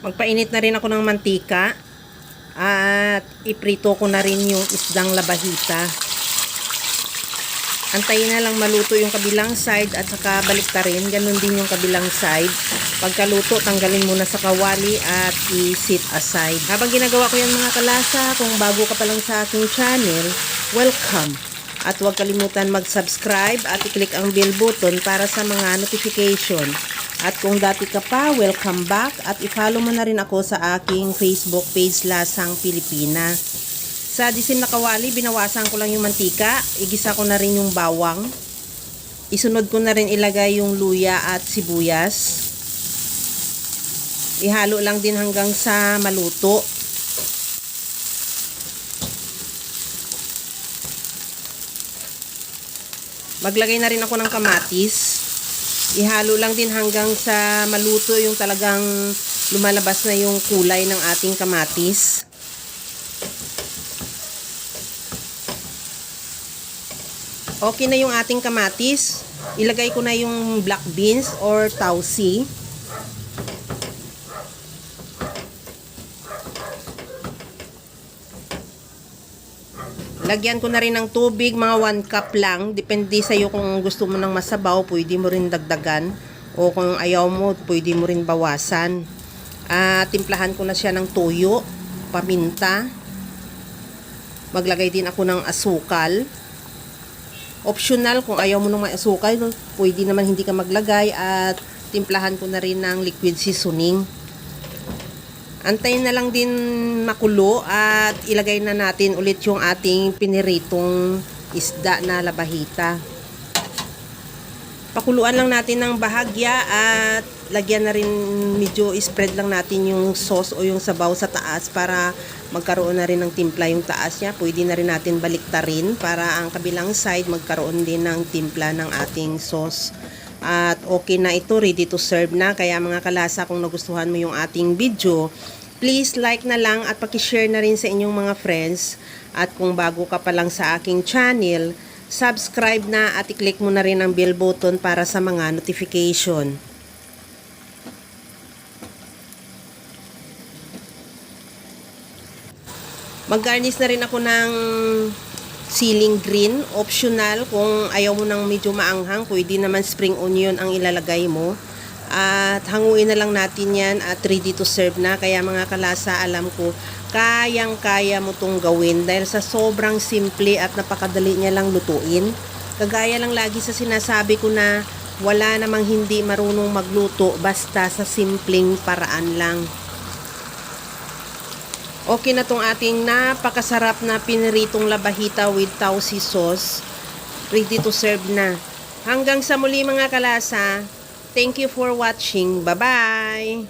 Magpainit na rin ako ng mantika at iprito ko na rin yung isdang labahita. Antayin na lang maluto yung kabilang side at saka baliktarin. Ganun din yung kabilang side. Pagkaluto, tanggalin muna sa kawali at i-sit aside. Habang ginagawa ko yan mga kalasa, kung bago ka pa lang sa aking channel, welcome! At huwag kalimutan mag-subscribe at i-click ang bell button para sa mga notification. At kung dati ka pa, welcome back at i-follow mo na rin ako sa aking Facebook page Lasang Pilipina. Sa disim na kawali, binawasan ko lang yung mantika. Igisa ko na rin yung bawang. Isunod ko na rin ilagay yung luya at sibuyas. Ihalo lang din hanggang sa maluto. Maglagay na rin ako ng kamatis. Ihalo lang din hanggang sa maluto yung talagang lumalabas na yung kulay ng ating kamatis. Okay na yung ating kamatis. Ilagay ko na yung black beans or tausi. Lagyan ko na rin ng tubig, mga 1 cup lang. Depende sa iyo kung gusto mo ng masabaw, pwede mo rin dagdagan. O kung ayaw mo, pwede mo rin bawasan. Timplahan ko na siya ng toyo, paminta. Maglagay din ako ng asukal. Optional, kung ayaw mo ng may asukal, pwede naman hindi ka maglagay. At timplahan ko na rin ng liquid seasoning. Antayin na lang din makulo at ilagay na natin ulit yung ating piniritong isda na labahita. Pakuluan lang natin ng bahagya at lagyan na rin, medyo spread lang natin yung sauce o yung sabaw sa taas para magkaroon na rin ng timpla yung taas niya. Pwede na rin natin baliktarin para ang kabilang side magkaroon din ng timpla ng ating sauce. At okay na ito, ready to serve na. Kaya mga kalasa, kung nagustuhan mo yung ating video, please like na lang at pakishare na rin sa inyong mga friends. At kung bago ka pa lang sa aking channel, subscribe na at i-click mo na rin ang bell button para sa mga notification. Mag-garnish na rin ako ng ceiling green, optional. Kung ayaw mo ng medyo maanghang, pwede naman spring onion ang ilalagay mo. At hanguin na lang natin yan at ready to serve na. Kaya mga kalasa, alam ko, kayang-kaya mo tong gawin dahil sa sobrang simple at napakadali niya lang lutuin. Kagaya lang lagi sa sinasabi ko na wala namang hindi marunong magluto basta sa simpleng paraan lang. Okay na tong ating napakasarap na piniritong labahita with tausi sauce. Ready to serve na. Hanggang sa muli mga kalasa. Thank you for watching. Bye-bye!